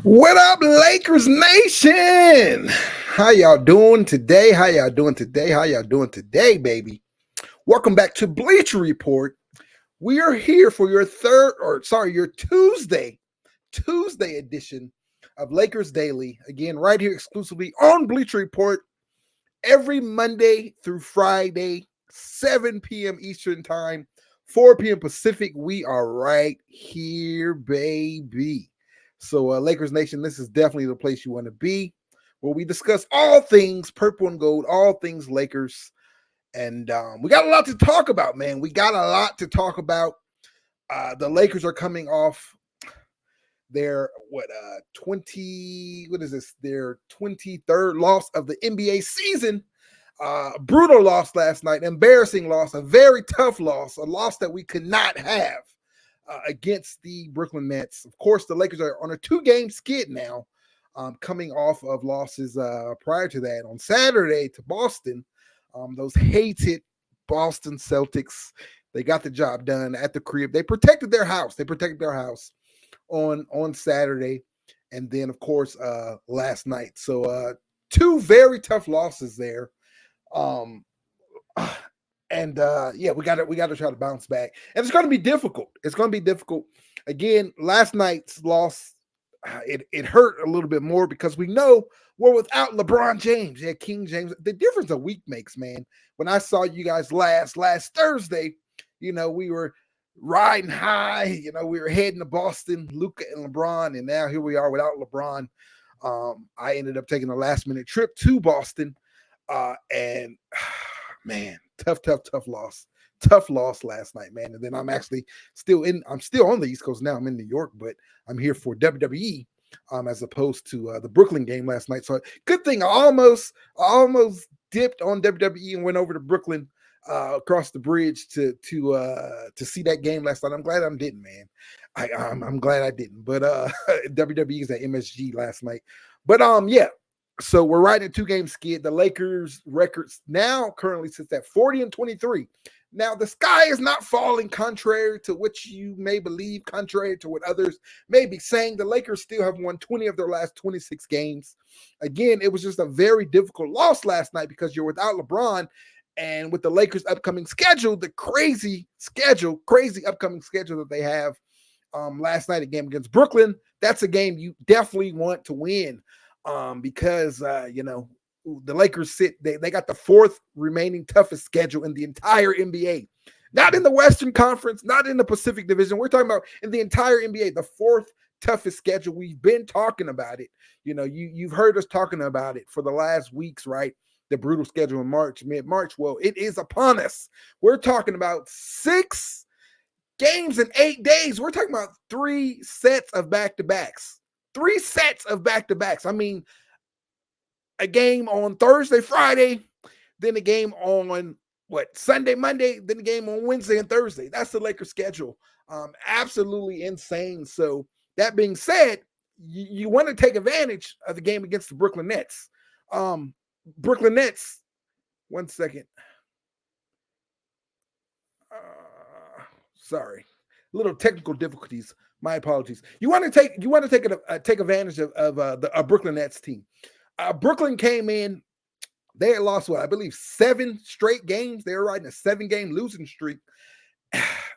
What up, Lakers Nation? How y'all doing today? Baby? Welcome back to Bleacher Report. We are here for your your Tuesday edition of Lakers Daily. Again, right here exclusively on Bleacher Report every Monday through Friday, 7 p.m. Eastern Time, 4 p.m. Pacific. We are right here, baby. So, Lakers Nation, this is definitely the place you want to be, where we discuss all things purple and gold, all things Lakers. And we got a lot to talk about, man. We got a lot to talk about. The Lakers are coming off their their 23rd loss of the NBA season. Brutal loss last night, embarrassing loss, a very tough loss, a loss that we could not have against the Brooklyn Nets. Of course, the Lakers are on a 2-game skid now, coming off of losses prior to that on Saturday to Boston. Those hated Boston Celtics, they got the job done at the crib. They protected their house. On Saturday, and then of course last night. So 2 very tough losses there. Yeah, we got to try to bounce back, and it's going to be difficult. Again, last night's loss, it hurt a little bit more because we know we're without LeBron James. Yeah, King James. The difference a week makes, man. When I saw you guys last Thursday, we were riding high. We were heading to Boston, Luka and LeBron, and now here we are without LeBron. I ended up taking a last-minute trip to Boston, and man, tough loss. Tough loss last night, man. And then I'm still on the East Coast now. I'm in New York, but I'm here for WWE as opposed to the Brooklyn game last night. So good thing I almost dipped on WWE and went over to Brooklyn across the bridge to see that game last night. I'm glad I didn't, man. I'm glad I didn't. But WWE is at MSG last night. But yeah. So we're riding a 2-game skid. The Lakers records now currently sits at 40-23. Now the sky is not falling, contrary to what you may believe, contrary to what others may be saying. The Lakers still have won 20 of their last 26 games. Again, it was just a very difficult loss last night because you're without LeBron. And with the Lakers' upcoming schedule, the crazy upcoming schedule that they have, last night, a game against Brooklyn, that's a game you definitely want to win, because the Lakers they got the 4th remaining toughest schedule in the entire NBA. Not in the Western Conference, not in the Pacific Division. We're talking about in the entire NBA, the 4th toughest schedule. We've been talking about it. You've heard us talking about it for the last weeks, right? The brutal schedule in mid-March. Well, it is upon us. We're talking about 6 games in 8 days. We're talking about 3 sets of back-to-backs. I mean, a game on Thursday, Friday, then a game on Sunday, Monday, then a game on Wednesday and Thursday. That's the Lakers schedule. Absolutely insane. So that being said, you want to take advantage of the game against the Brooklyn Nets. Brooklyn Nets. One second. Sorry, little technical difficulties. My apologies. You want to take advantage of the Brooklyn Nets team. Brooklyn came in. They had lost I believe 7 straight games. They were riding a 7-game losing streak.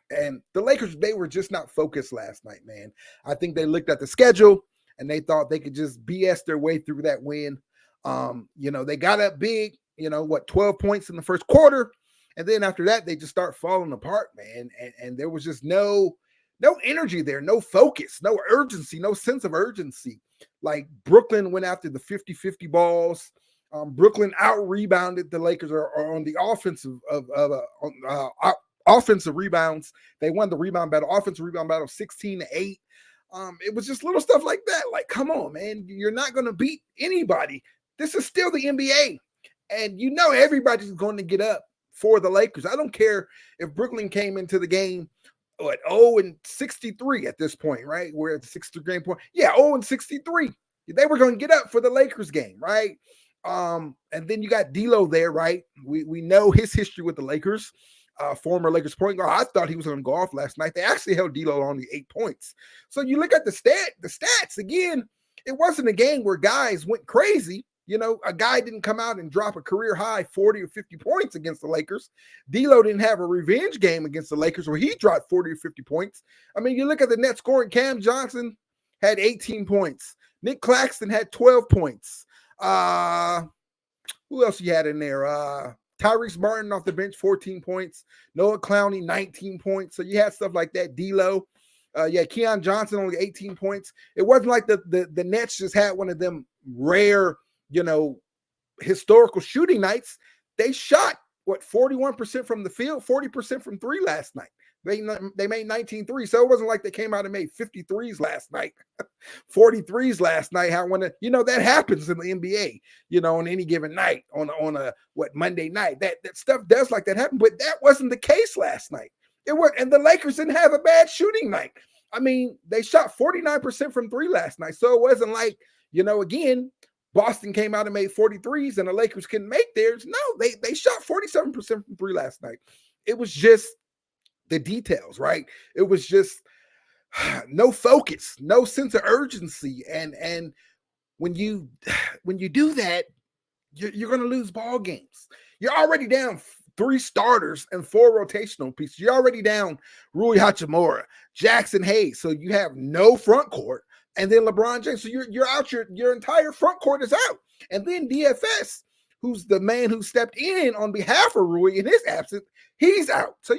And the Lakers, they were just not focused last night, man. I think they looked at the schedule and they thought they could just BS their way through that win. They got up big, 12 points in the first quarter. And then after that, they just start falling apart, man. And there was just no energy there, no focus, no urgency, no sense of urgency. Like Brooklyn went after the 50-50 balls. Brooklyn out-rebounded the Lakers on the offensive rebounds. They won the rebound battle, offensive rebound battle 16-8. It was just little stuff like that. Like, come on, man. You're not going to beat anybody. This is still the NBA. And everybody's going to get up for the Lakers. I don't care if Brooklyn came into the game 0-63 at this point, right? We're at the 63-game point. Yeah, 0-63. They were going to get up for the Lakers game, right? And then you got D'Lo there, right? We know his history with the Lakers. Former Lakers point guard. I thought he was going to go off last night. They actually held D'Lo only 8 points. So you look at the stats again. it wasn't a game where guys went crazy. You know, a guy didn't come out and drop a career high 40 or 50 points against the Lakers. D'Lo didn't have a revenge game against the Lakers where he dropped 40 or 50 points. I mean, you look at the net scoring, Cam Johnson had 18 points. Nick Claxton had 12 points. Who else you had in there? Tyrese Martin off the bench, 14 points. Noah Clowney, 19 points. So you had stuff like that. D'Lo. Keon Johnson only 18 points. It wasn't like the Nets just had one of them rare, historical shooting nights. They shot, 41% from the field, 40% from three last night. They made 19 threes. So it wasn't like they came out and made 50 threes last night, 40 threes last night. That happens in the NBA, on any given night, on a Monday night. That stuff does like that happen, but that wasn't the case last night. And the Lakers didn't have a bad shooting night. I mean, they shot 49% from three last night. So it wasn't like, again, Boston came out and made 43s and the Lakers couldn't make theirs. No, they shot 47% from three last night. It was just the details, right? It was just no focus, no sense of urgency. And when you do that, you're going to lose ball games. You're already down 3 starters and 4 rotational pieces. You're already down Rui Hachimura, Jackson Hayes. So you have no front court. And then LeBron James. So you're out, your entire front court is out. And then DFS, who's the man who stepped in on behalf of Rui in his absence, he's out. So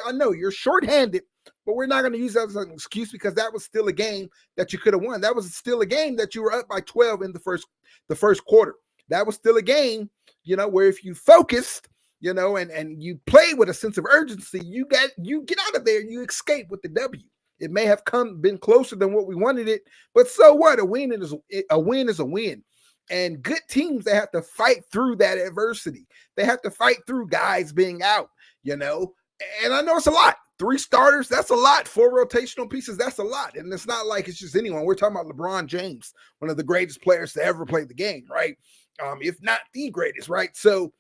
I know you're shorthanded, but we're not going to use that as an excuse because that was still a game that you could have won. That was still a game that you were up by 12 in the first quarter. That was still a game, where if you focused, and you play with a sense of urgency, you get out of there, you escape with the W. It may have been closer than what we wanted it, but so what? A win is a win. And good teams, they have to fight through that adversity. They have to fight through guys being out, And I know it's a lot. 3 starters, that's a lot. 4 rotational pieces, that's a lot. And it's not like it's just anyone. We're talking about LeBron James, one of the greatest players to ever play the game, right? If not the greatest, right? So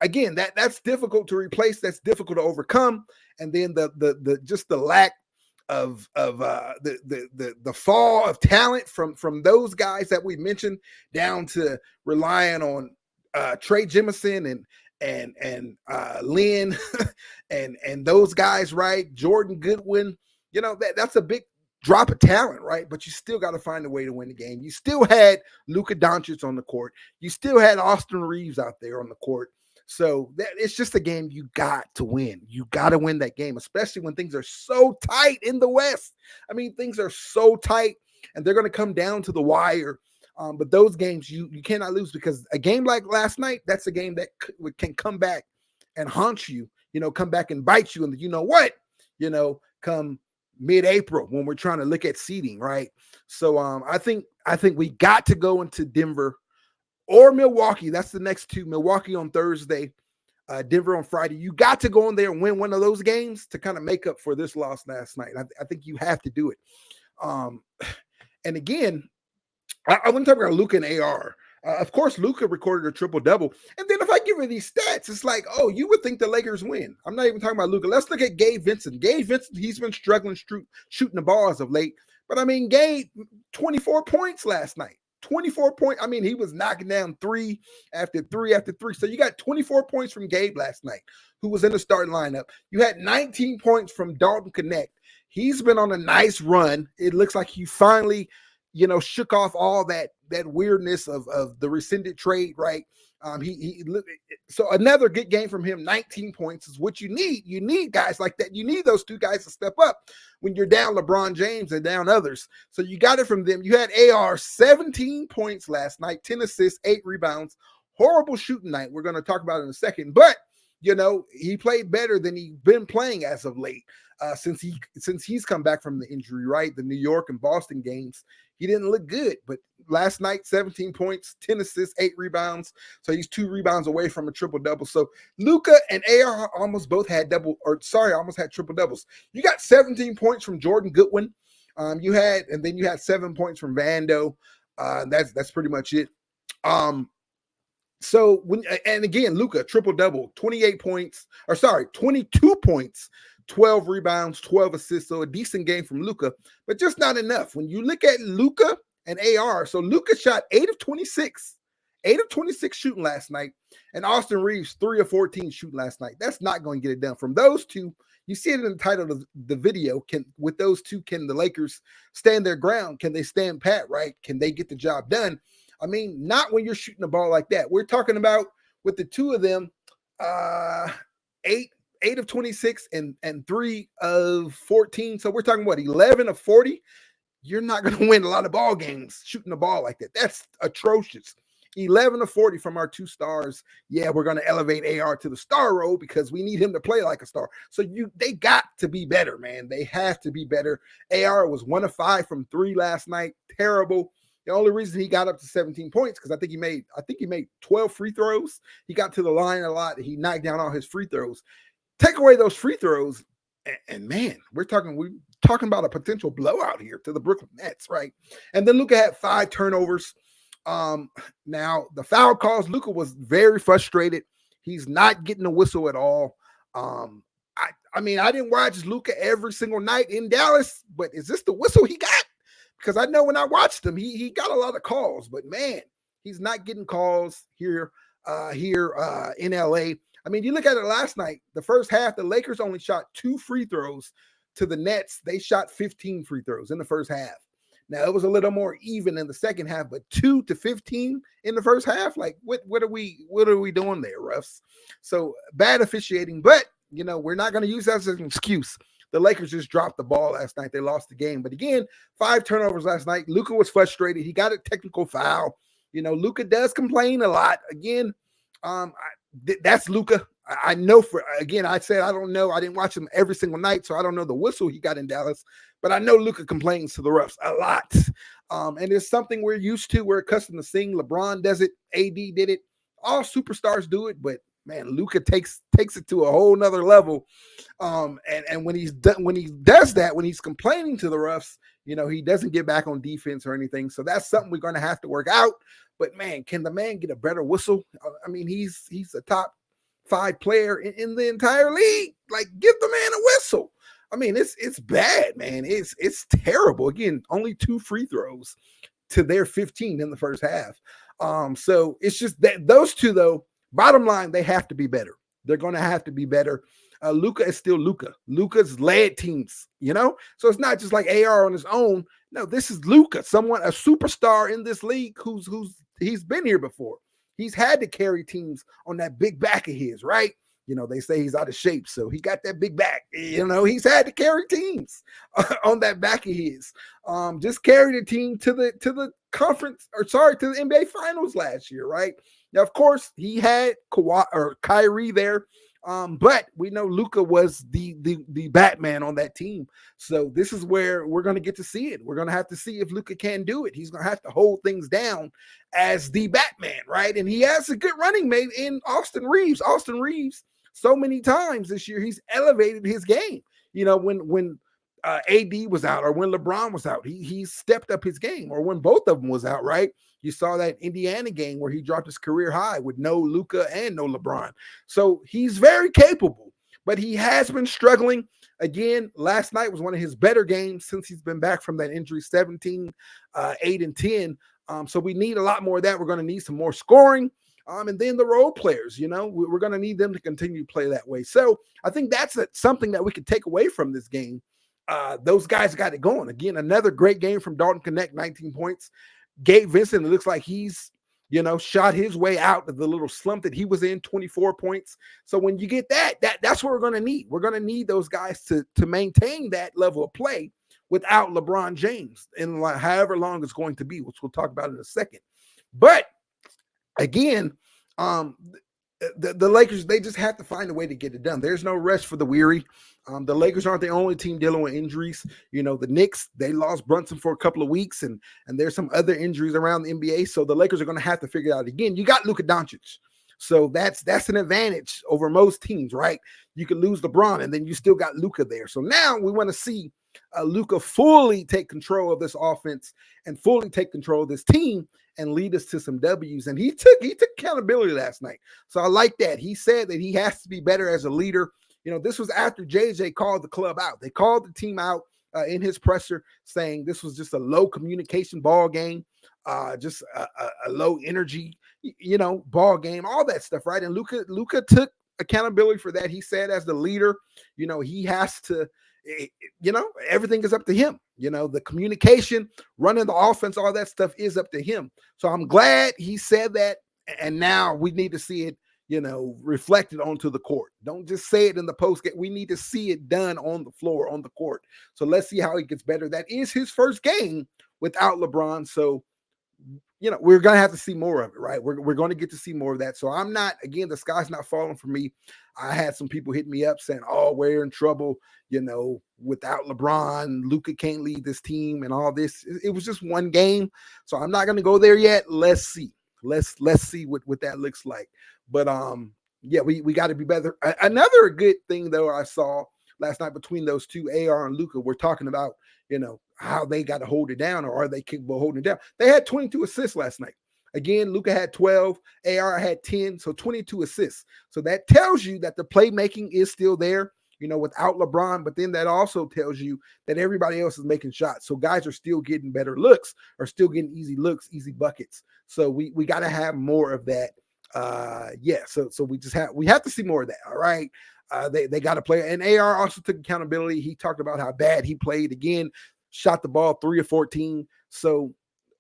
again, that's difficult to replace. That's difficult to overcome. And then the just the lack of the fall of talent from those guys that we mentioned down to relying on Trey Jemison and Lynn and those guys, right? Jordan Goodwin, that's a big drop of talent, right? But you still got to find a way to win the game. You still had Luka Doncic on the court. You still had Austin Reeves out there on the court. So it's just a game you got to win. You got to win that game, especially when things are so tight in the West. I mean, things are so tight, and they're going to come down to the wire. But those games you cannot lose, because a game like last night, that's a game that can come back and haunt you, come back and bite you. And come mid-April when we're trying to look at seeding, right? So I think we got to go into Denver or Milwaukee. That's the next 2. Milwaukee on Thursday, Denver on Friday. You got to go in there and win one of those games to kind of make up for this loss last night. I think you have to do it. And again, I want to talk about Luka and AR. Of course, Luka recorded a triple-double. And then if I give you these stats, it's like, oh, you would think the Lakers win. I'm not even talking about Luka. Let's look at Gabe Vincent. Gabe Vincent, he's been struggling shooting the ball as of late. But, I mean, Gabe, 24 points last night. 24 points. I mean, he was knocking down 3 after 3 after 3. So you got 24 points from Gabe last night, who was in the starting lineup. You had 19 points from Dalton Connect. He's been on a nice run. It looks like he finally, shook off all that weirdness of the rescinded trade, right? So another good game from him. 19 points is what you need. You need guys like that. You need those 2 guys to step up when you're down LeBron James and down others. So you got it from them. You had AR 17 points last night, 10 assists, 8 rebounds. Horrible shooting night. We're going to talk about it in a second, but he played better than he's been playing as of late, since he's come back from the injury, right? The New York and Boston games, he didn't look good, but last night, 17 points, 10 assists, 8 rebounds. So he's 2 rebounds away from a triple-double. So Luka and AR almost had triple-doubles. You got 17 points from Jordan Goodwin. You had 7 points from Vando. That's pretty much it. So and again, Luka, triple-double, 22 points, 12 rebounds, 12 assists. So a decent game from Luka, but just not enough. When you look at Luka and AR. So Luka shot 8 of 26. 8 of 26 shooting last night, and Austin Reeves 3 of 14 shooting last night. That's not going to get it done. From those two, you see it in the title of the video. With those two, can the Lakers stand their ground? Can they stand pat, right? Can they get the job done? I mean, not when you're shooting the ball like that. We're talking about with the two of them, 8 of 26 and 3 of 14. So we're talking what, 11 of 40? You're not going to win a lot of ball games shooting the ball like that. That's atrocious. 11 of 40 from our two stars. Yeah, we're going to elevate AR to the star role because we need him to play like a star. So they got to be better, man. They have to be better. AR was 1 of 5 from 3 last night. Terrible. The only reason he got up to 17 points because I think he made 12 free throws. He got to the line a lot. He knocked down all his free throws. Take away those free throws, and man, we're talking about a potential blowout here to the Brooklyn Nets, right? And then Luka had 5 turnovers. Now the foul calls, Luka was very frustrated. He's not getting a whistle at all. I mean, I didn't watch Luka every single night in Dallas, but is this the whistle he got? Because I know when I watched him, he got a lot of calls, but man, he's not getting calls here in LA. I mean, you look at it last night, the first half, the Lakers only shot 2 free throws to the Nets. They shot 15 free throws in the first half. Now, it was a little more even in the second half, but 2 to 15 in the first half, like what are we doing there, refs? So bad officiating, but we're not going to use that as an excuse. The Lakers just dropped the ball last night. They lost the game. But again, 5 turnovers last night. Luka was frustrated. He got a technical foul. Luka does complain a lot. Again, that's Luka. I know I said I don't know. I didn't watch him every single night, so I don't know the whistle he got in Dallas. But I know Luka complains to the refs a lot. And it's something we're used to. We're accustomed to seeing. LeBron does it. AD did it. All superstars do it. But man, Luka takes it to a whole nother level. And when he does that, when he's complaining to the refs, he doesn't get back on defense or anything. So that's something we're going to have to work out. But man, can the man get a better whistle? I mean, he's a top 5 player in the entire league. Like, give the man a whistle. I mean, it's bad, man. It's terrible. Again, only 2 free throws to their 15 in the first half. So it's just that those two, though, bottom line, they have to be better. They're going to have to be better. Luka is still Luka. Luka's led teams, So it's not just like AR on his own. No, this is Luka, a superstar in this league he's been here before. He's had to carry teams on that big back of his, right? They say he's out of shape, so he got that big back. He's had to carry teams on that back of his. Just carried a team to the conference, to the NBA Finals last year, right? Now, of course, he had Kyrie there, but we know Luka was the Batman on that team. So this is where we're going to get to see it. We're going to have to see if Luka can do it. He's going to have to hold things down as the Batman, right? And he has a good running mate in Austin Reeves. Austin Reeves, so many times this year, he's elevated his game. When AD was out or when LeBron was out, he stepped up his game, or when both of them was out, right? You saw that Indiana game where he dropped his career high with no Luka and no LeBron. So he's very capable, but he has been struggling. Again, last night was one of his better games since he's been back from that injury, 17, 8, and 10. So we need a lot more of that. We're going to need some more scoring. And then the role players, we're going to need them to continue to play that way. So I think that's something that we could take away from this game. Those guys got it going. Again, another great game from Dalton Connect, 19 points. Gabe Vincent, it looks like he's, shot his way out of the little slump that he was in, 24 points. So when you get that's what we're going to need. We're going to need those guys to maintain that level of play without LeBron James in however long it's going to be, which we'll talk about in a second. But again, the Lakers, they just have to find a way to get it done. There's no rest for the weary. The Lakers aren't the only team dealing with injuries. The Knicks, they lost Brunson for a couple of weeks, and there's some other injuries around the NBA. So the Lakers are going to have to figure it out again. You got Luka Doncic. So that's an advantage over most teams, right? You could lose LeBron, and then you still got Luka there. So now we want to see Luka fully take control of this offense and fully take control of this team and lead us to some W's. And he took accountability last night. So I like that. He said that he has to be better as a leader. This was after JJ called the club out. They called the team out in his presser, saying this was just a low communication ball game, just a low energy, ball game, all that stuff, right? And Luka took accountability for that. He said, as the leader, he has to, everything is up to him. The communication, running the offense, all that stuff is up to him. So I'm glad he said that. And now we need to see it, reflected onto the court. Don't just say it in the post game. We need to see it done on the floor, on the court. So let's see how he gets better. That is his first game without LeBron. So, we're going to have to see more of it, right? We're going to get to see more of that. So I'm not, again, the sky's not falling for me. I had some people hit me up saying, oh, we're in trouble, without LeBron. Luka can't lead this team and all this. It was just one game. So I'm not going to go there yet. Let's see. Let's see what that looks like. But yeah, we got to be better. Another good thing, though, I saw last night between those two, AR and Luka, we're talking about, how they got to hold it down, or are they capable of holding it down? They had 22 assists last night. Again, Luka had 12, AR had 10, so 22 assists. So that tells you that the playmaking is still there, without LeBron. But then that also tells you that everybody else is making shots. So guys are still getting better looks, are still getting easy looks, easy buckets. So we got to have more of that. So we have to see more of that. All right. They got to play. And AR also took accountability. He talked about how bad he played. Again, shot the ball 3 of 14. So,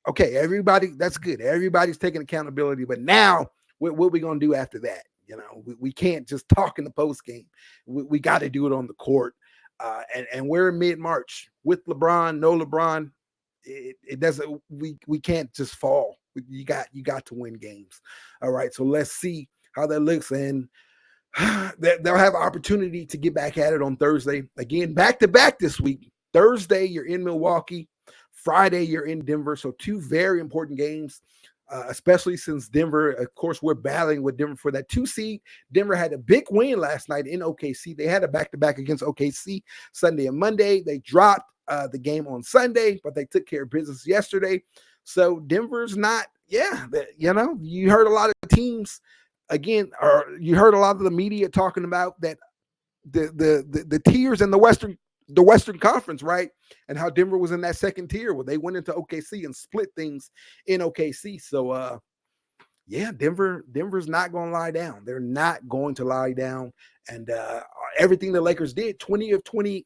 okay, everybody, that's good. Everybody's taking accountability. But now, what are we going to do after that? We can't just talk in the post game. We got to do it on the court. And we're in mid-March with LeBron, no LeBron. It doesn't. We can't just fall. You got to win games. All right. So let's see how that looks, and they'll have an opportunity to get back at it on Thursday. Again, back to back this week. Thursday, you're in Milwaukee. Friday, you're in Denver. So 2 very important games, especially since Denver, of course, we're battling with Denver for that 2 seed. Denver had a big win last night in OKC. They had a back-to-back against OKC Sunday and Monday. They dropped the game on Sunday, but they took care of business yesterday. So Denver's not, you heard a lot of teams, again, or you heard a lot of the media talking about that the tiers in the Western Conference, right? And how Denver was in that second tier where they went into OKC and split things in OKC. So Denver's not going to lie down. They're not going to lie down. And everything the Lakers did, 20 of 20,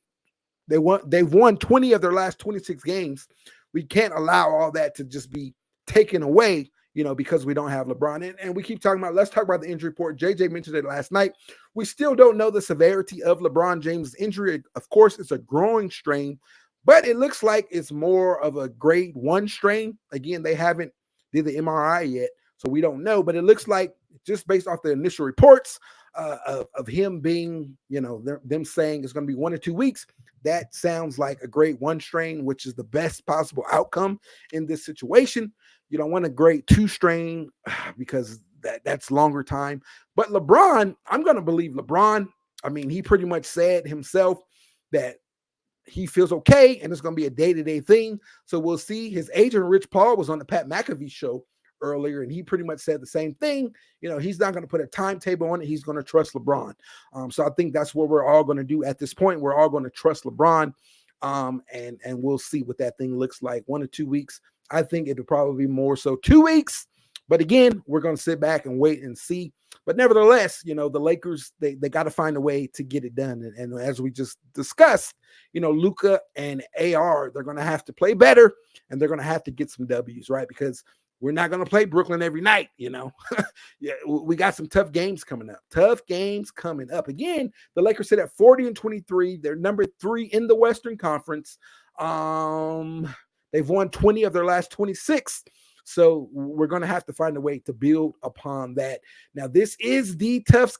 they've won 20 of their last 26 games. We can't allow all that to just be taken away, because we don't have LeBron. And we keep talking about, let's talk about the injury report. JJ mentioned it last night. We still don't know the severity of LeBron James' injury. Of course, it's a growing strain, but it looks like it's more of a grade 1 strain. Again, they haven't did the MRI yet, so we don't know, but it looks like, just based off the initial reports of him being, them saying it's going to be 1 or 2 weeks, that sounds like a grade 1 strain, which is the best possible outcome in this situation. You don't want a grade 2 strain because that's longer time. But LeBron, I'm going to believe LeBron. I mean, he pretty much said himself that he feels okay, and it's going to be a day-to-day thing. So we'll see. His agent, Rich Paul, was on the Pat McAfee show earlier, and he pretty much said the same thing. He's not going to put a timetable on it. He's going to trust LeBron. So I think that's what we're all going to do at this point. We're all going to trust LeBron, and we'll see what that thing looks like. 1 or 2 weeks. I think it'll probably be more so 2 weeks. But again, we're going to sit back and wait and see. But nevertheless, the Lakers, they got to find a way to get it done. And as we just discussed, Luka and AR, they're going to have to play better, and they're going to have to get some W's, right? Because we're not going to play Brooklyn every night, Yeah, we got some tough games coming up. Again, the Lakers sit at 40-23. They're number 3 in the Western Conference. They've won 20 of their last 26. So we're going to have to find a way to build upon that. Now, this is the tough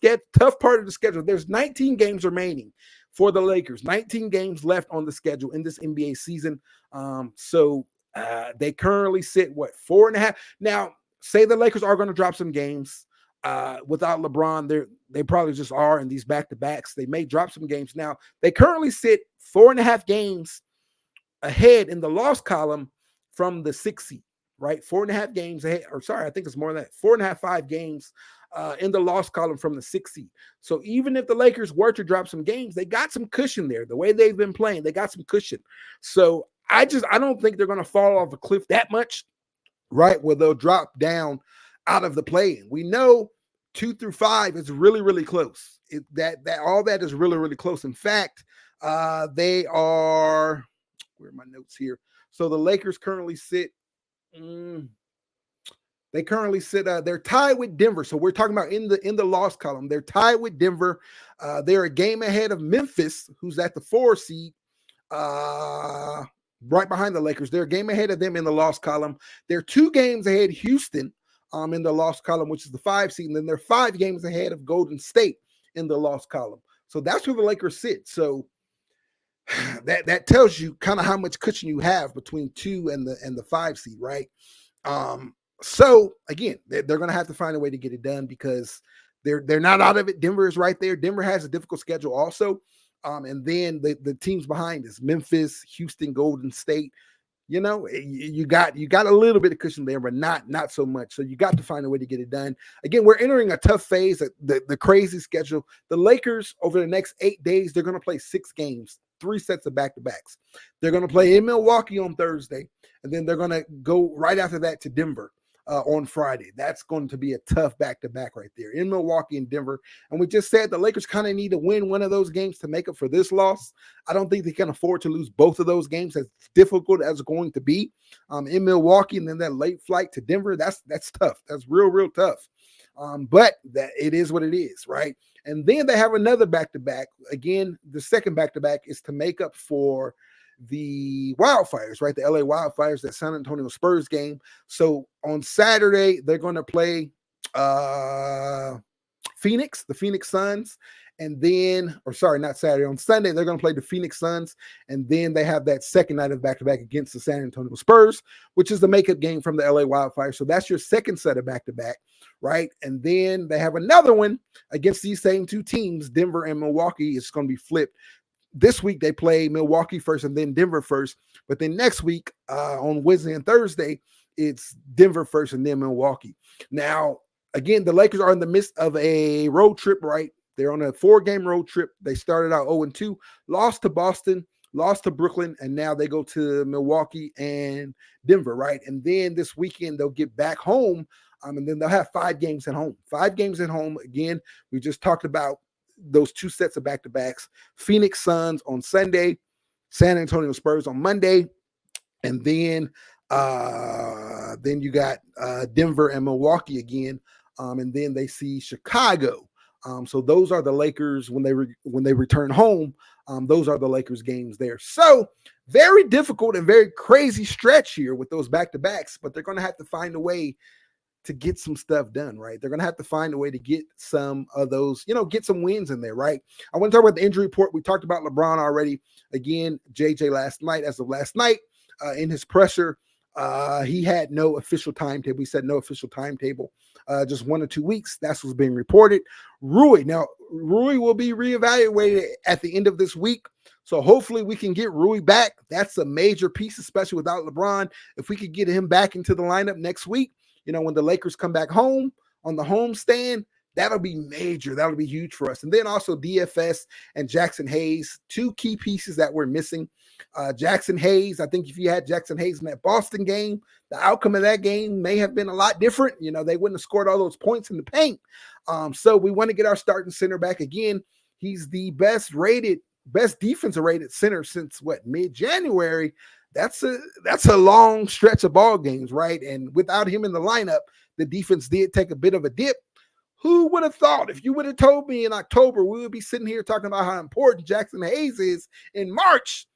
part of the schedule. There's 19 games remaining for the Lakers. 19 games left on the schedule in this NBA season. They currently sit, 4.5? Now, say the Lakers are going to drop some games without LeBron. They probably just are in these back-to-backs. They may drop some games. Now, they currently sit 4.5 games ahead in the loss column from the 6th seed, right? 4.5 games ahead. Or sorry, I think it's more than that. 4.5, 5 games in the loss column from the 6th seed. So even if the Lakers were to drop some games, they got some cushion there. The way they've been playing, they got some cushion. So I don't think they're going to fall off a cliff that much, right? Where they'll drop down out of the play-in. We know 2 through 5 is really, really close. That all that is really, really close. In fact, they are, where are my notes here? So the Lakers currently sit, they're tied with Denver. So we're talking about in the loss column. They're tied with Denver. They're a game ahead of Memphis, who's at the 4 seed. Right behind the Lakers. They're a game ahead of them in the loss column. They're 2 games ahead Houston in the loss column, which is the 5 seed. And then they're 5 games ahead of Golden State in the loss column. So that's where the Lakers sit. So that tells you kind of how much cushion you have between 2 and the 5 seed, right? So again, they're going to have to find a way to get it done because they're not out of it. Denver is right there. Denver has a difficult schedule also. And then the teams behind us, Memphis, Houston, Golden State, you got a little bit of cushion there, but not so much. So you got to find a way to get it done. Again, we're entering a tough phase, the crazy schedule. The Lakers over the next 8 days, they're going to play 6 games, 3 sets of back-to-backs. They're going to play in Milwaukee on Thursday, and then they're going to go right after that to Denver on Friday. That's going to be a tough back-to-back right there in Milwaukee and Denver. And we just said the Lakers kind of need to win one of those games to make up for this loss. I don't think they can afford to lose both of those games, as difficult as it's going to be in Milwaukee, and then that late flight to Denver. That's tough. That's real tough. But that it is what it is, right? And then they have another back-to-back. Again, the second back-to-back is to make up for the Wildfires, right? The LA Wildfires, that San Antonio Spurs game. So on Saturday, they're going to play the Phoenix Suns. And then, not Saturday, on Sunday, they're going to play the Phoenix Suns. And then they have that second night of back-to-back against the San Antonio Spurs, which is the makeup game from the LA Wildfires. So that's your second set of back-to-back, right? And then they have another one against these same 2 teams, Denver and Milwaukee. It's going to be flipped. This week they play Milwaukee first and then Denver first. But then next week on Wednesday and Thursday, it's Denver first and then Milwaukee. Now, again, the Lakers are in the midst of a road trip, right? They're on a 4-game road trip. They started out 0-2, lost to Boston, lost to Brooklyn, and now they go to Milwaukee and Denver, right? And then this weekend they'll get back home, and then they'll have 5 games at home. 5 games at home. Again, we just talked about those 2 sets of back-to-backs. Phoenix Suns on Sunday, San Antonio Spurs on Monday, and then you got Denver and Milwaukee again, and then they see Chicago. So those are the Lakers when they return home. Those are the Lakers games there. So very difficult and very crazy stretch here with those back-to-backs, but they're going to have to find a way to get some stuff done, right? They're going to have to find a way to get some of those, get some wins in there, right? I want to talk about the injury report. We talked about LeBron already. Again, JJ as of last night, in his presser, he had no official timetable. He said no official timetable, just 1 or 2 weeks. That's what's being reported. Rui will be reevaluated at the end of this week. So hopefully we can get Rui back. That's a major piece, especially without LeBron. If we could get him back into the lineup next week, when the Lakers come back home on the homestand, that'll be major. That'll be huge for us. And then also DFS and Jackson Hayes, 2 key pieces that we're missing. Jackson Hayes, I think if you had Jackson Hayes in that Boston game, the outcome of that game may have been a lot different. They wouldn't have scored all those points in the paint. So we want to get our starting center back again. He's the best defensive rated center since mid-January. That's a long stretch of ball games, right? And without him in the lineup, the defense did take a bit of a dip. Who would have thought? If you would have told me in October we would be sitting here talking about how important Jackson Hayes is in March,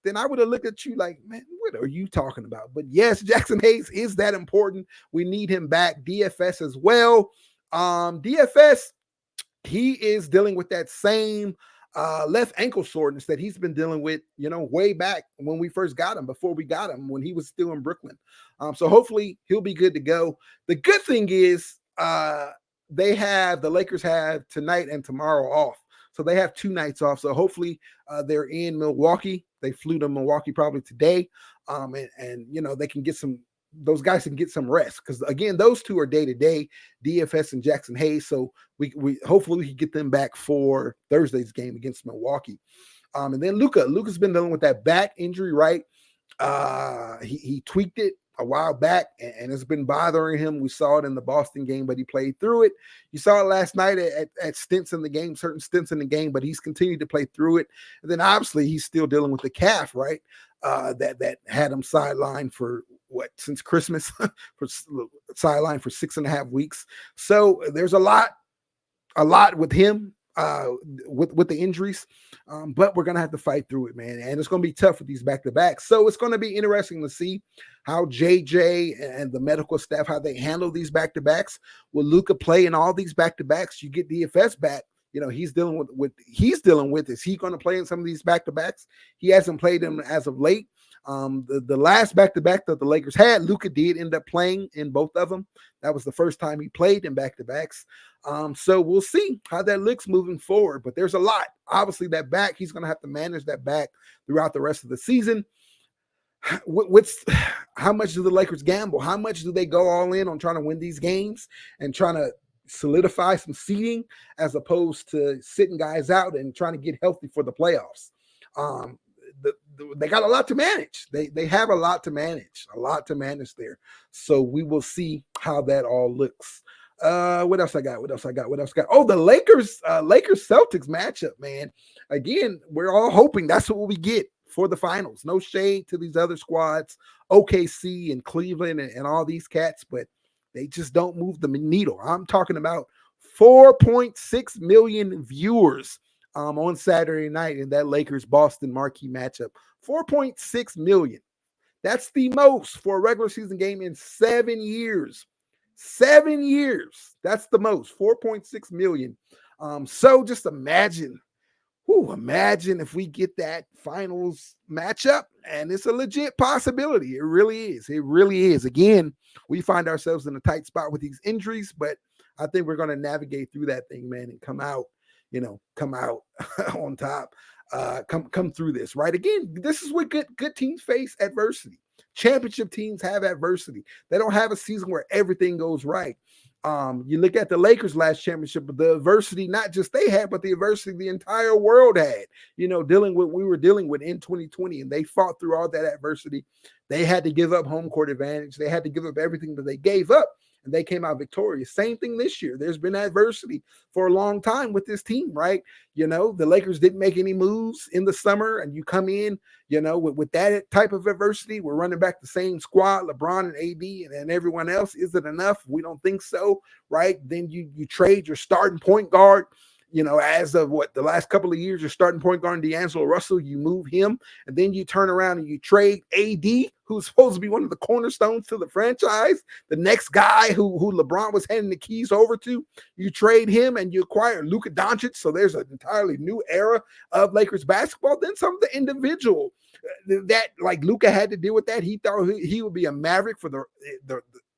then I would have looked at you like, man, what are you talking about? But yes, Jackson Hayes is that important. We need him back. DFS as well. DFS, he is dealing with that same left ankle soreness that he's been dealing with, way back when we first got him, before we got him, when he was still in Brooklyn. So hopefully he'll be good to go. The good thing is the Lakers have tonight and tomorrow off. So they have 2 nights off. So hopefully they're in Milwaukee. They flew to Milwaukee probably today. And they can get some those guys can get some rest, because again, those two are day to day, DFS and Jackson Hayes. So we hopefully we can get them back for Thursday's game against Milwaukee. And then Luka's been dealing with that back injury, right? He tweaked it a while back, and it's been bothering him. We saw it in the Boston game, but he played through it. You saw it last night at stints in the game, certain stints in the game, but he's continued to play through it. And then obviously he's still dealing with the calf, right? That had him sidelined for since Christmas, for sidelined for 6.5 weeks. So there's a lot with him, with the injuries, but we're gonna have to fight through it, man, and it's gonna be tough with these back-to-backs. So it's gonna be interesting to see how JJ and the medical staff, how they handle these back-to-backs. Will Luka play in all these back-to-backs? You get DFS back, he's dealing with is he going to play in some of these back-to-backs? He hasn't played them as of late. The last back-to-back that the Lakers had, Luka did end up playing in both of them. That was the first time he played in back-to-backs. So we'll see how that looks moving forward. But there's a lot. Obviously, that back, he's going to have to manage that back throughout the rest of the season. How much do the Lakers gamble? How much do they go all in on trying to win these games and trying to solidify some seeding, as opposed to sitting guys out and trying to get healthy for the playoffs? They got a lot to manage. They have a lot to manage there. So we will see how that all looks. What else I got? Oh, the Lakers Celtics matchup, man. Again, we're all hoping that's what we get for the finals. No shade to these other squads, OKC and Cleveland and all these cats, but they just don't move the needle. I'm talking about 4.6 million viewers on Saturday night in that Lakers-Boston marquee matchup. 4.6 million. That's the most for a regular season game in 7 years. 7 years. That's the most. 4.6 million. So just imagine if we get that finals matchup, and it's a legit possibility. It really is. It really is. Again, we find ourselves in a tight spot with these injuries, but I think we're going to navigate through that thing, man, and come out on top. Come through this, right? Again, this is what good teams face adversity. Championship teams have adversity. They don't have a season where everything goes right. You look at the Lakers last championship, but the adversity not just they had, but the adversity the entire world had, dealing with we were dealing with in 2020, and they fought through all that adversity. They had to give up home court advantage. They had to give up everything that they gave up, and they came out victorious. Same thing this year. There's been adversity for a long time with this team, right? The Lakers didn't make any moves in the summer, and you come in, with that type of adversity. We're running back the same squad, LeBron and AD and everyone else. Is it enough? We don't think so, right? Then you trade your starting point guard. As of the last couple of years, your starting point guard, D'Angelo Russell, you move him, and then you turn around and you trade AD, who's supposed to be one of the cornerstones to the franchise, the next guy who LeBron was handing the keys over to. You trade him and you acquire Luka Doncic, so there's an entirely new era of Lakers basketball. Then some of the individual that, like Luka had to deal with that. He thought he would be a Maverick for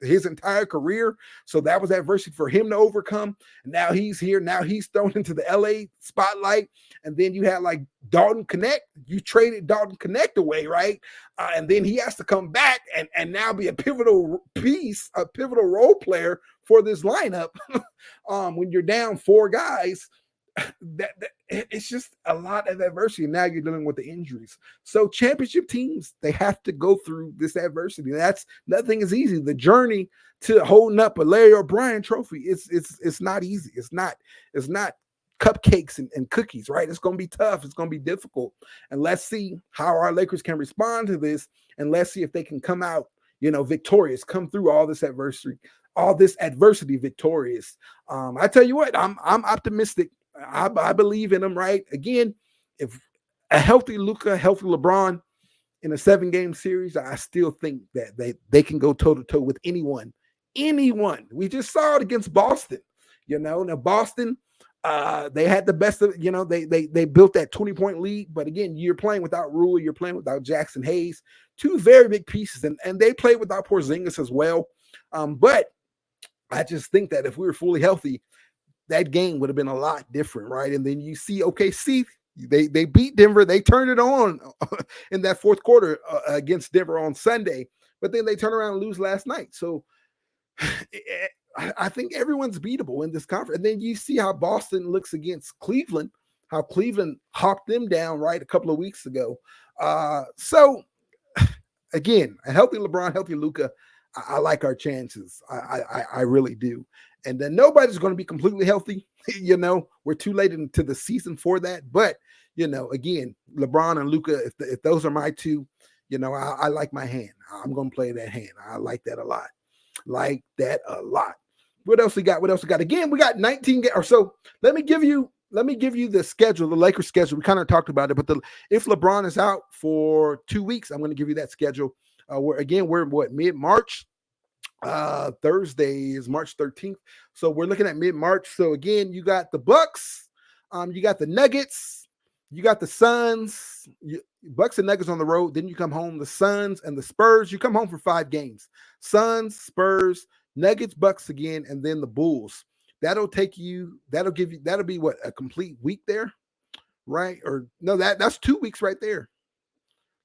his entire career. So that was adversity for him to overcome. And now he's here. Now he's thrown into the LA spotlight. And then you had like Dalton Connect. You traded Dalton Connect away, right? And then he has to come back and now be a pivotal piece, a pivotal role player for this lineup. When you're down 4 guys, it's just a lot of adversity. Now you're dealing with the injuries. So championship teams, they have to go through this adversity. Nothing is easy. The journey to holding up a Larry O'Brien trophy, it's not easy. It's not cupcakes and cookies, right? It's going to be tough. It's going to be difficult. And let's see how our Lakers can respond to this. And let's see if they can come out, victorious, come through all this adversity victorious. I tell you what, I'm optimistic. I believe in them, right? Again, if a healthy Luka, healthy LeBron in a 7-game series, I still think that they can go toe-to-toe with anyone. We just saw it against Boston. Now Boston, they had the best of, they built that 20-point lead. But again, you're playing without Rule, you're playing without Jackson Hayes, 2 very big pieces, and they played without Porzingis as well. But I just think that if we were fully healthy, that game would have been a lot different, right? And then you see OKC, they beat Denver. They turned it on in that fourth quarter against Denver on Sunday. but then they turn around and lose last night. So I think everyone's beatable in this conference. And then you see how Boston looks against Cleveland, how Cleveland hawked them down right a couple of weeks ago. So again, a healthy LeBron, healthy Luka, I like our chances. I really do. And then nobody's going to be completely healthy. We're too late into the season for that. But, again, LeBron and Luka, if those are my two, I like my hand. I'm going to play that hand. I like that a lot. What else we got? Again, we got 19 or so. Let me give you the schedule, the Lakers schedule. We kind of talked about it, but if LeBron is out for 2 weeks, I'm going to give you that schedule. We're mid-March. Thursday is March 13th. So we're looking at mid-March. So again, you got the Bucks, you got the Nuggets, you got the Suns, Bucks and Nuggets on the road. Then you come home, the Suns and the Spurs. You come home for 5 games. Suns, Spurs, Nuggets, Bucks again, and then the Bulls. That'll be what, a complete week there, right? Or no, that's 2 weeks right there.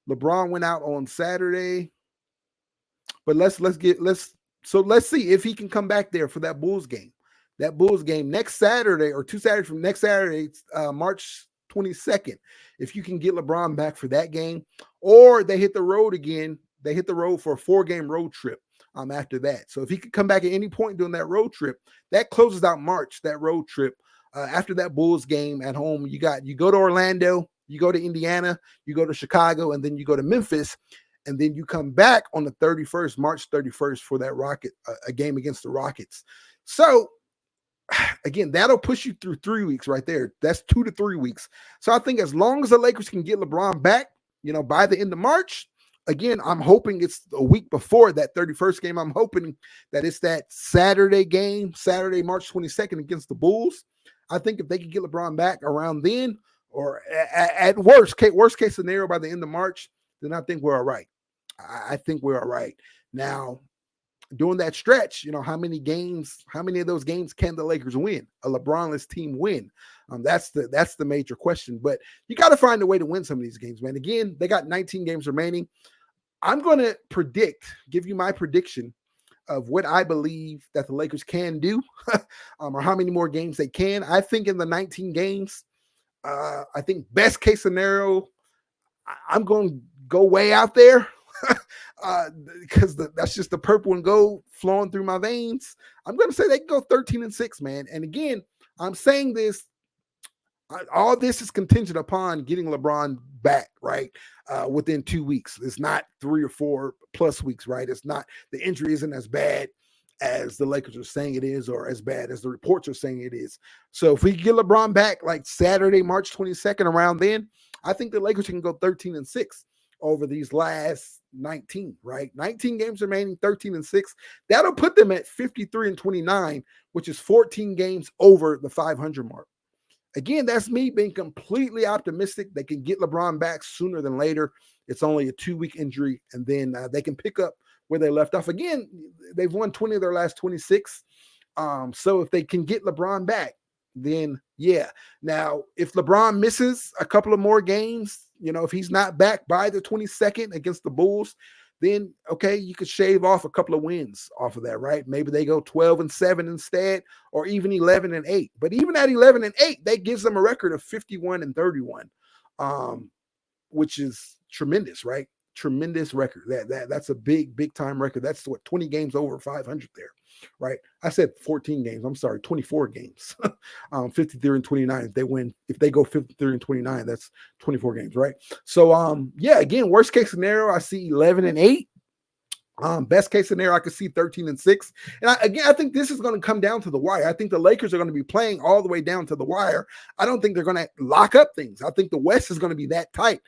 LeBron went out on Saturday, but let's see if he can come back there for that Bulls game. That Bulls game next Saturday or 2 Saturdays from next Saturday, March 22nd. If you can get LeBron back for that game, or they hit the road again, they hit the road for a 4-game road trip after that. So if he could come back at any point during that road trip, that closes out March, that road trip. After that Bulls game at home, you go to Orlando, you go to Indiana, you go to Chicago, and then you go to Memphis. And then you come back on the 31st, March 31st, for that a game against the Rockets. So again, that'll push you through 3 weeks right there. That's 2 to 3 weeks. So I think as long as the Lakers can get LeBron back, by the end of March, again, I'm hoping it's a week before that 31st game. I'm hoping that it's that Saturday game, Saturday, March 22nd against the Bulls. I think if they can get LeBron back around then, or at worst case scenario by the end of March, then I think we're all right. I think we're all right. Now, during that stretch, how many of those games can the Lakers win? A LeBronless team win? That's the major question. But you got to find a way to win some of these games, man. Again, they got 19 games remaining. I'm going to give you my prediction of what I believe that the Lakers can do, or how many more games they can. I think in the 19 games, I think best case scenario, I'm going to go way out there because that's just the purple and gold flowing through my veins. I'm going to say they can go 13-6, man. And again, I'm saying this, all this is contingent upon getting LeBron back, right? Within 2 weeks. It's not 3 or 4 plus weeks, right? It's not, the injury isn't as bad as the Lakers are saying it is, or as bad as the reports are saying it is. So if we get LeBron back like Saturday, March 22nd, around then, I think the Lakers can go 13-6 over these last 19, right? 19 games remaining, 13-6. That'll put them at 53-29, which is 14 games over the 500 mark. Again, that's me being completely optimistic. They can get LeBron back sooner than later. It's only a 2-week injury, and then they can pick up where they left off. Again, they've won 20 of their last 26. So if they can get LeBron back, then yeah. Now, if LeBron misses a couple of more games, if he's not back by the 22nd against the Bulls, then okay, you could shave off a couple of wins off of that, right? Maybe they go 12-7 instead, or even 11-8. But even at 11-8, that gives them a record of 51-31, which is tremendous, right? Tremendous record. That's a big time record. That's what, 20 games over 500 there, right? I said 14 games. I'm sorry, 24 games. 53-29. If they go 53-29, that's 24 games, right? So yeah, again, worst case scenario, I see 11-8. Best case scenario, I could see 13-6. And I think this is going to come down to the wire. I think the Lakers are going to be playing all the way down to the wire. I don't think they're going to lock up things. I think the West is going to be that tight.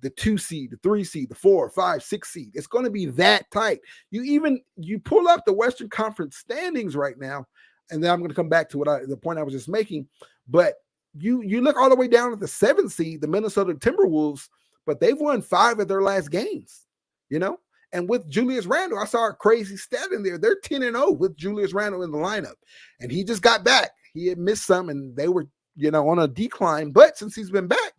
The 2 seed, the 3 seed, the 4, 5, 6 seed. It's going to be that tight. You pull up the Western Conference standings right now, and then I'm going to come back to the point I was just making. But you look all the way down at the 7 seed, the Minnesota Timberwolves, but they've won 5 of their last games, And with Julius Randle, I saw a crazy stat in there. They're 10-0 with Julius Randle in the lineup, and he just got back. He had missed some, and they were, on a decline. But since he's been back,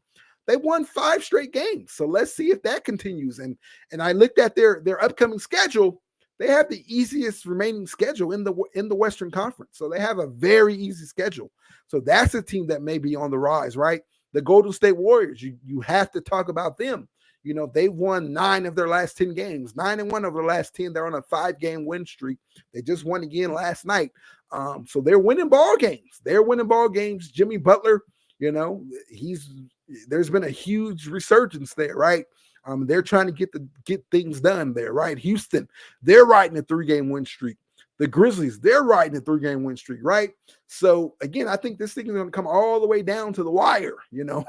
they won 5 straight games. So let's see if that continues. And I looked at their upcoming schedule. They have the easiest remaining schedule in the Western Conference. So they have a very easy schedule. So that's a team that may be on the rise, right? The Golden State Warriors, you have to talk about them. You know, they've won 9 of their last 10 games, 9-1 of their last 10. They're on a 5-game win streak. They just won again last night. So they're winning ball games. Jimmy Butler, you know, there's been a huge resurgence there, right? They're trying to get things done there, right? Houston, they're riding a 3-game win streak. The Grizzlies, they're riding a 3-game win streak, right? So again, I think this thing is going to come all the way down to the wire, you know,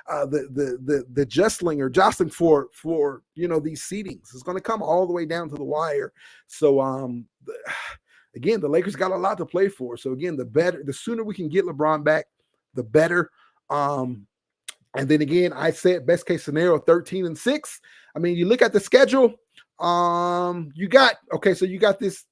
the jostling for you know, these seedings is going to come all the way down to the wire. So again, the Lakers got a lot to play for. So again, the sooner we can get LeBron back, the better. And then again, I said best case scenario 13-6. I mean, you look at the schedule. You got this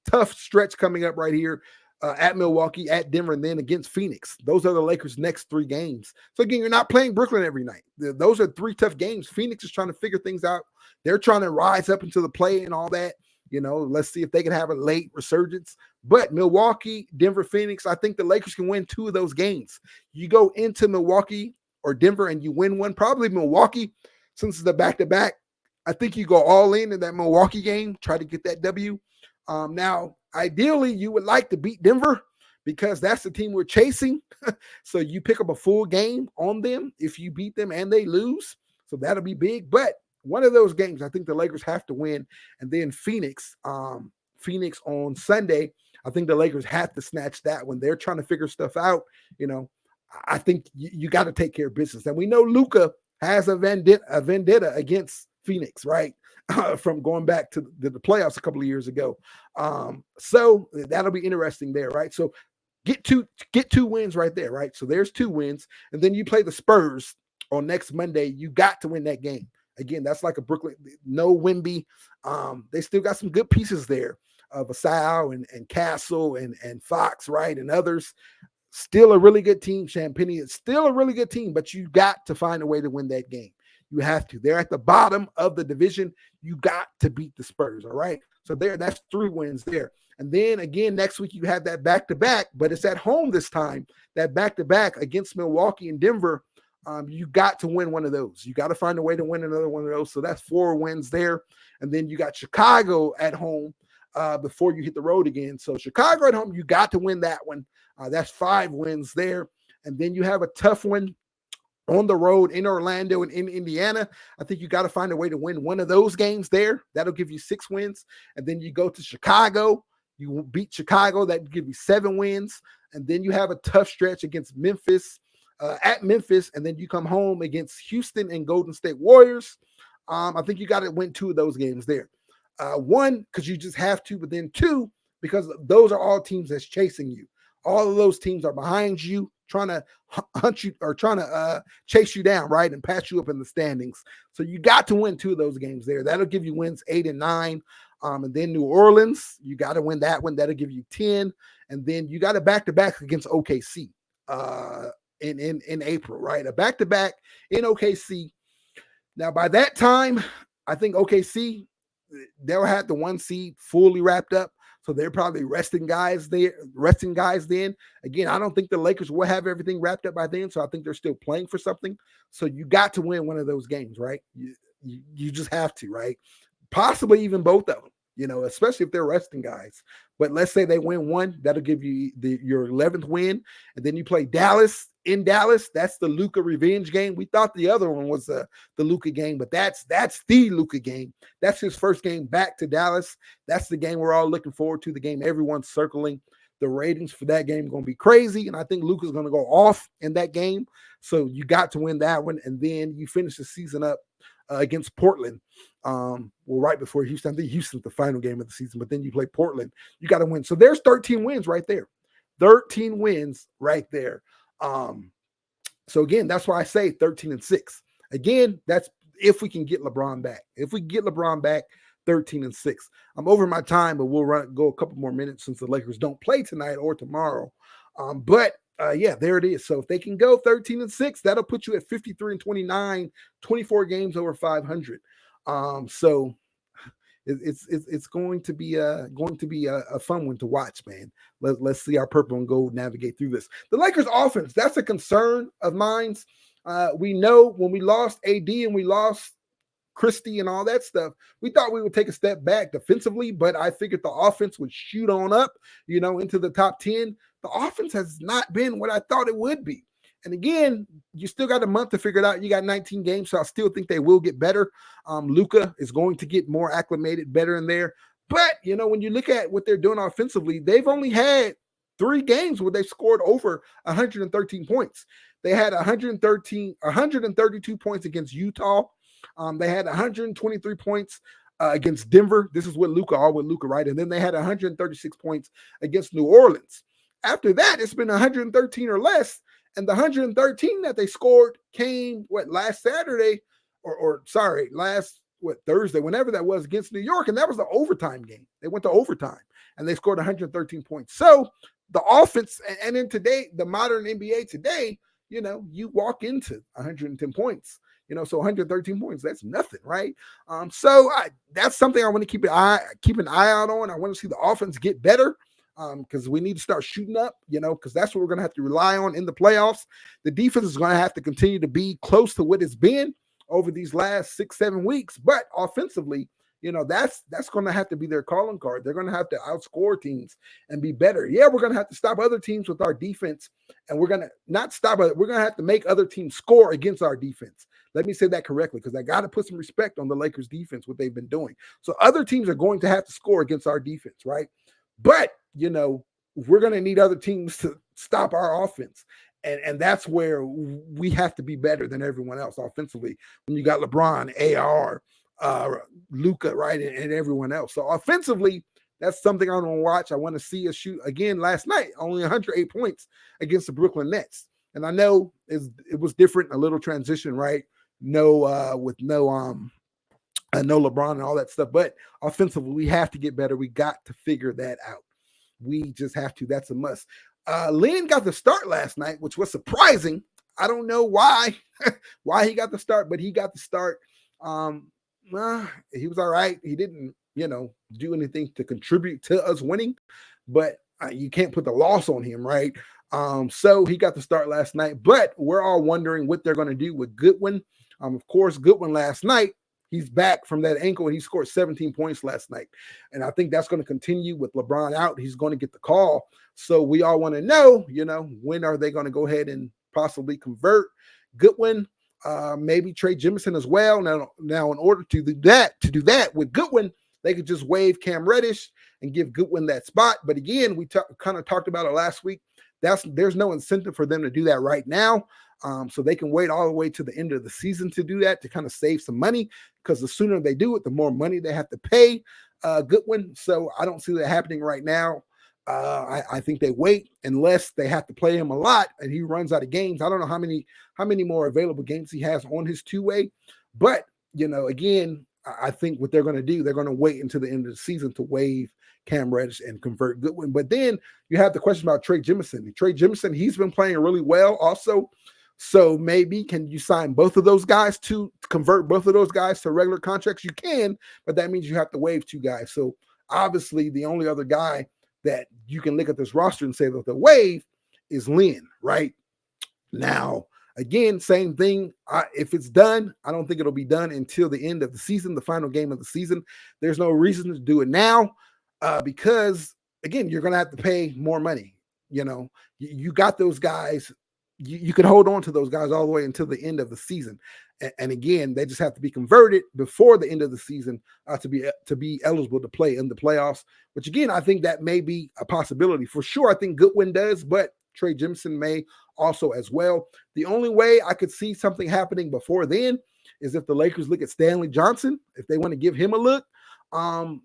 tough stretch coming up right here at Milwaukee, at Denver, and then against Phoenix. Those are the Lakers' next 3 games. So again, you're not playing Brooklyn every night. Those are 3 tough games. Phoenix is trying to figure things out. They're trying to rise up into the play and all that. You know, let's see if they can have a late resurgence. But Milwaukee, Denver, Phoenix, I think the Lakers can win 2 of those games. You go into Milwaukee or Denver and you win one, probably Milwaukee, since it's the back-to-back. I think you go all in that Milwaukee game, try to get that W. Now, ideally, you would like to beat Denver because that's the team we're chasing. So you pick up a full game on them if you beat them and they lose. So that'll be big. But one of those games, I think the Lakers have to win. And then Phoenix on Sunday, I think the Lakers have to snatch that one. They're trying to figure stuff out. You know, I think you got to take care of business. And we know Luka has a vendetta against Phoenix, right? From going back to the playoffs a couple of years ago. So that'll be interesting there, right? So get two wins right there, right? So there's 2 wins. And then you play the Spurs on next Monday. You got to win that game. Again, that's like a Brooklyn, no Wemby. They still got some good pieces there of Vassell and Castle and Fox, right? And others. Still a really good team. Champagne is still a really good team, but you got to find a way to win that game. You have to. They're at the bottom of the division. You got to beat the Spurs, all right? So that's 3 wins there. And then again, next week you have that back-to-back, but it's at home this time. That back-to-back against Milwaukee and Denver, you got to win one of those. You got to find a way to win another one of those. So that's 4 wins there. And then you got Chicago at home before you hit the road again. So Chicago at home, you got to win that one. That's 5 wins there. And then you have a tough one on the road in Orlando and in Indiana. I think you got to find a way to win one of those games there. That'll give you 6 wins. And then you go to Chicago. You beat Chicago. That would give you 7 wins. And then you have a tough stretch against Memphis, at Memphis. And then you come home against Houston and Golden State Warriors. I think you got to win 2 of those games there. 1, because you just have to, but then 2, because those are all teams that's chasing you. All of those teams are behind you, trying to hunt you or trying to chase you down, right, and pass you up in the standings. So you got to win 2 of those games there. That'll give you wins 8 and 9. And then New Orleans, you got to win that one. That'll give you 10. And then you got a back-to-back against OKC in April, right? A back-to-back in OKC. Now, by that time, I think OKC, they'll have the 1 seed fully wrapped up. So they're probably resting guys then. Again, I don't think the Lakers will have everything wrapped up by then. So I think they're still playing for something. So you got to win one of those games, right? You just have to, right? Possibly even both of them, you know, especially if they're resting guys. But let's say they win one, that'll give you your 11th win. And then you play Dallas in Dallas. That's the Luka revenge game. We thought the other one was the Luka game, but that's the Luka game. That's his first game back to Dallas. That's the game we're all looking forward to, the game everyone's circling. The ratings for that game are going to be crazy, and I think Luka's going to go off in that game. So you got to win that one, and then you finish the season up against Portland. Right before Houston. I think Houston's the final game of the season, but then you play Portland. You got to win. So there's 13 wins right there. 13 wins right there. So again, that's why I say 13-6. Again, that's if we can get LeBron back. If we get LeBron back, 13-6. I'm over my time, but we'll go a couple more minutes since the Lakers don't play tonight or tomorrow. But Yeah, there it is. So if they can go 13-6, that'll put you at 53-29, 24 games over 500. So it's going to be a fun one to watch, man. Let's see our purple and gold navigate through this. The Lakers offense, that's a concern of mine. We know when we lost AD and we lost Christie and all that stuff, we thought we would take a step back defensively, but I figured the offense would shoot on up, into the top 10. The offense has not been what I thought it would be. And again, you still got a month to figure it out. You got 19 games, so I still think they will get better. Luka is going to get more acclimated, better in there. But, when you look at what they're doing offensively, they've only had 3 games where they've scored over 113 points. They had 132 points against Utah. They had 123 points against Denver. This is with Luka, all with Luka, right? And then they had 136 points against New Orleans. After that, it's been 113 or less. And the 113 that they scored came, last Saturday, last Thursday, whenever that was, against New York. And that was the overtime game. They went to overtime and they scored 113 points. So the offense, and in today, the modern NBA today, you walk into 110 points. So 113 points, that's nothing, right? That's something I want to keep an eye out on. I want to see the offense get better because we need to start shooting up, because that's what we're going to have to rely on in the playoffs. The defense is going to have to continue to be close to what it's been over these last 6-7 weeks. But offensively, that's going to have to be their calling card. They're going to have to outscore teams and be better. Yeah, we're going to have to stop other teams with our defense, and we're going to not stop it. We're going to have to make other teams score against our defense. Let me say that correctly, because I got to put some respect on the Lakers defense, what they've been doing. So other teams are going to have to score against our defense, right? But, we're going to need other teams to stop our offense. And that's where we have to be better than everyone else offensively. When you got LeBron, AR, Luka, right, and everyone else. So offensively, that's something I want to watch. I want to see us shoot again. Last night, only 108 points against the Brooklyn Nets. And I know it was different, a little transition, right? No LeBron and all that stuff. But offensively, we have to get better. We got to figure that out. We just have to. That's a must. Lynn got the start last night, which was surprising. I don't know why he got the start, but he got the start. He was all right. He didn't, do anything to contribute to us winning, but you can't put the loss on him, right? So he got the start last night, but we're all wondering what they're going to do with Goodwin. Of course, Goodwin last night, he's back from that ankle and he scored 17 points last night. And I think that's going to continue with LeBron out. He's going to get the call. So we all want to know, when are they going to go ahead and possibly convert Goodwin? Maybe trade Jemison as well. Now, in order to do that with Goodwin, they could just waive Cam Reddish and give Goodwin that spot. But again, we kind of talked about it last week. There's no incentive for them to do that right now. So they can wait all the way to the end of the season to do that, to kind of save some money, because the sooner they do it, the more money they have to pay Goodwin. So I don't see that happening right now. I think they wait unless they have to play him a lot and he runs out of games. I don't know how many more available games he has on his two-way. But, again, I think what they're going to do, they're going to wait until the end of the season to waive Cam Reddish and convert Goodwin. But then you have the question about Trey Jemison. Trey Jemison, he's been playing really well also. So maybe can you sign both of those guys to convert both of those guys to regular contracts? You can, but that means you have to waive 2 guys. So obviously the only other guy that you can look at this roster and say that the waive is Lynn, right? Now, again, same thing. If it's done, I don't think it'll be done until the end of the season, the final game of the season. There's no reason to do it now because, again, you're going to have to pay more money. You got those guys. You can hold on to those guys all the way until the end of the season. And again, they just have to be converted before the end of the season to be eligible to play in the playoffs, which again, I think that may be a possibility. For sure, I think Goodwin does, but Trey Jemison may also as well. The only way I could see something happening before then is if the Lakers look at Stanley Johnson. If they want to give him a look,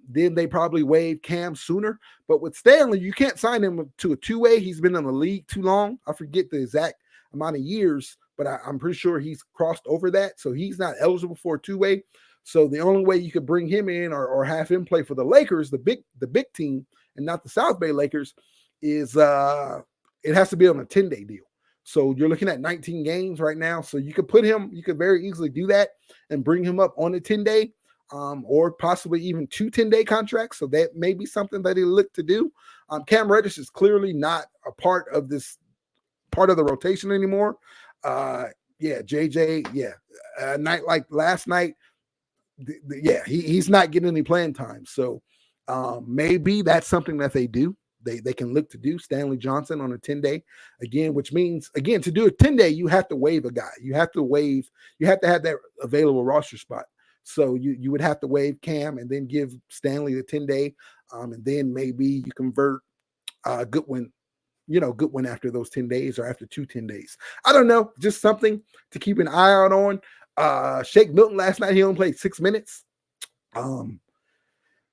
then they probably waive Cam sooner. But with Stanley, you can't sign him to a two-way. He's been in the league too long. I forget the exact amount of years, but I'm pretty sure he's crossed over that. So he's not eligible for a two-way. So the only way you could bring him in or have him play for the Lakers, the big team, and not the South Bay Lakers, is it has to be on a 10-day deal. So you're looking at 19 games right now. So you could you could very easily do that and bring him up on a 10-day, or possibly even 2 10-day contracts. So that may be something that he look to do. Cam Reddish is clearly not a part of the rotation anymore. Yeah, JJ, yeah. A night like last night, yeah, he's not getting any playing time. So maybe that's something that they do. They can look to do Stanley Johnson on a 10-day again, which means, again, to do a 10-day, you have to waive a guy. You have to have that available roster spot. So you would have to waive Cam and then give Stanley the 10-day, and then maybe you convert Goodwin after those 10 days or after 2 10 days. I don't know, just something to keep an eye out on. Shake Milton last night, he only played 6 minutes.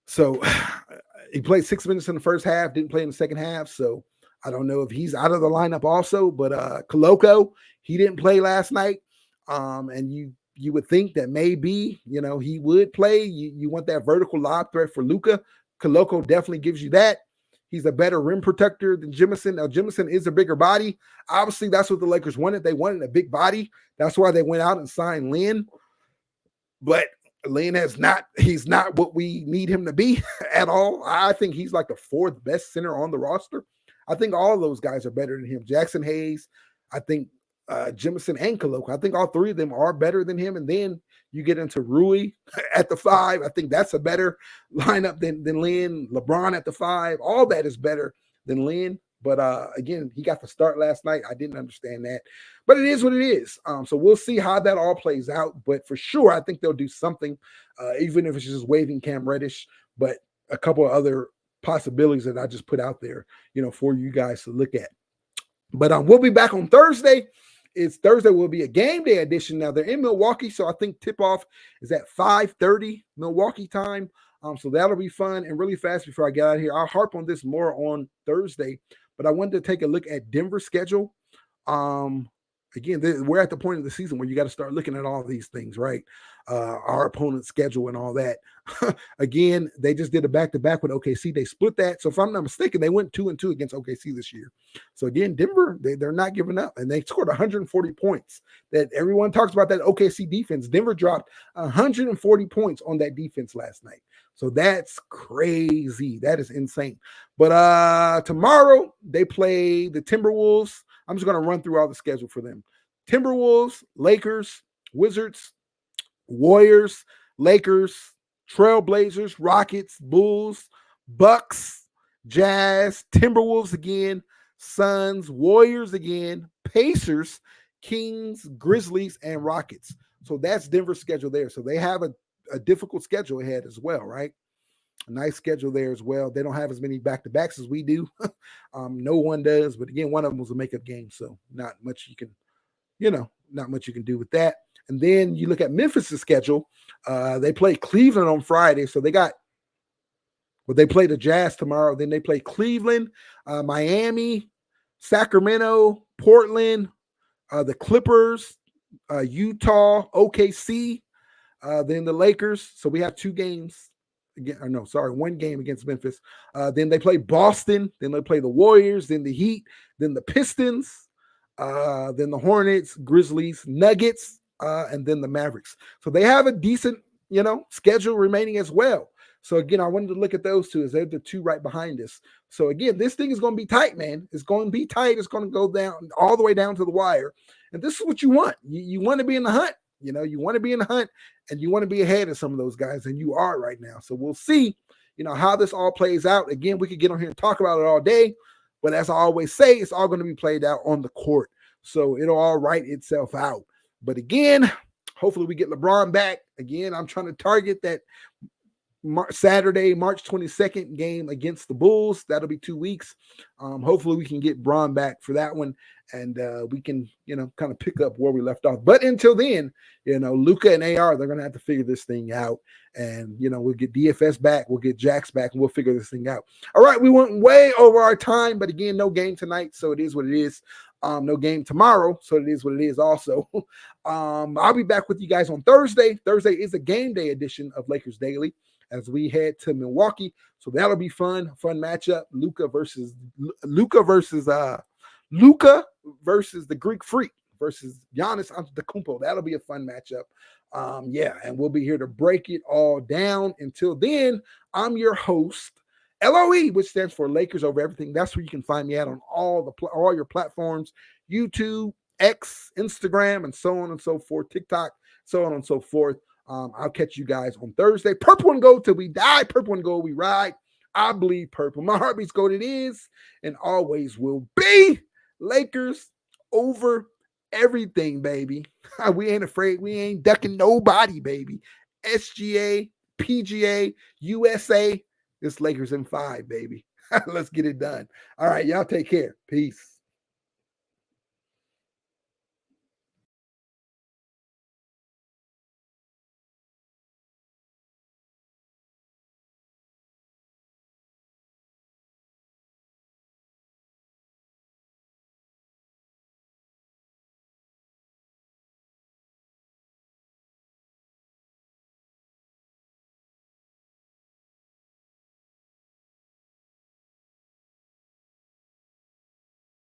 So he played 6 minutes in the first half, didn't play in the second half. So I don't know if he's out of the lineup also, but Koloko, he didn't play last night. And you would think that maybe, he would play. You want that vertical lob threat for Luka. Koloko definitely gives you that. He's a better rim protector than Jemison. Now, Jemison is a bigger body. Obviously, that's what the Lakers wanted. They wanted a big body. That's why they went out and signed Lin. But Lin he's not what we need him to be at all. I think he's like the 4th best center on the roster. I think all of those guys are better than him. Jackson Hayes, I think Jemison and Koloko. I think all 3 of them are better than him. And then you get into Rui at the 5. I think that's a better lineup than Lin. LeBron at the 5. All that is better than Lin. But again, he got the start last night. I didn't understand that. But it is what it is. So we'll see how that all plays out. But for sure, I think they'll do something, even if it's just waiving Cam Reddish. But a couple of other possibilities that I just put out there, for you guys to look at. But we'll be back on Thursday. Thursday will be a game day edition. Now they're in Milwaukee, so I think tip-off is at 5:30 Milwaukee time. So that'll be fun. And really fast before I get out of here, I'll harp on this more on Thursday, but I wanted to take a look at Denver's schedule. Again, we're at the point of the season where you got to start looking at all these things, right? Our opponent's schedule and all that. Again, they just did a back-to-back with OKC. They split that. So if I'm not mistaken, they went 2-2 against OKC this year. So again, Denver, they're not giving up. And they scored 140 points. That everyone talks about that OKC defense. Denver dropped 140 points on that defense last night. So that's crazy. That is insane. But tomorrow, they play the Timberwolves. I'm just going to run through all the schedule for them. Timberwolves, Lakers, Wizards, Warriors, Lakers, Trailblazers, Rockets, Bulls, Bucks, Jazz, Timberwolves again, Suns, Warriors again, Pacers, Kings, Grizzlies, and Rockets. So that's Denver's schedule there. So they have a difficult schedule ahead as well, right? A nice schedule there as well. They don't have as many back-to-backs as we do. No one does. But again, one of them was a makeup game. So not much you can do with that. And then you look at Memphis' schedule. They play Cleveland on Friday. So they play the Jazz tomorrow. Then they play Cleveland, Miami, Sacramento, Portland, the Clippers, Utah, OKC, then the Lakers. So we have 2 games. One game against Memphis. Then they play Boston. Then they play the Warriors. Then the Heat. Then the Pistons. Then the Hornets, Grizzlies, Nuggets, and then the Mavericks. So they have a decent, schedule remaining as well. So again, I wanted to look at those 2 as they're the 2 right behind us. So again, this thing is going to be tight, man. It's going to be tight. It's going to go down all the way down to the wire. And this is what you want. You want to be in the hunt. You want to be in the hunt and you want to be ahead of some of those guys, and you are right now. So we'll see, how this all plays out. Again, we could get on here and talk about it all day, but as I always say, it's all going to be played out on the court. So it'll all write itself out. But again, hopefully we get LeBron back. Again, I'm trying to target that Saturday, March 22nd game against the Bulls. That'll be 2 weeks. Hopefully we can get Braun back for that one, and we can, kind of pick up where we left off. But until then, Luka and AR, they're going to have to figure this thing out. And, we'll get DFS back. We'll get Jax back, and we'll figure this thing out. All right, we went way over our time, but again, no game tonight, so it is what it is. No game tomorrow, so it is what it is also. I'll be back with you guys on Thursday. Thursday is a game day edition of Lakers Daily as we head to Milwaukee. So that'll be fun matchup. Luka versus Luka versus the Greek Freak versus Giannis Antetokounmpo. That'll be a fun matchup. Yeah, and we'll be here to break it all down. Until then, I'm your host, LOE, which stands for Lakers Over Everything. That's where you can find me at on all your platforms, YouTube, X, Instagram, and so on and so forth, TikTok, so on and so forth. I'll catch you guys on Thursday. Purple and gold till we die. Purple and gold we ride. I bleed purple. My heart beats gold. It is and always will be Lakers over everything, baby. We ain't afraid. We ain't ducking nobody, baby. SGA, PGA, USA. This Lakers in 5, baby. Let's get it done. All right, y'all take care. Peace.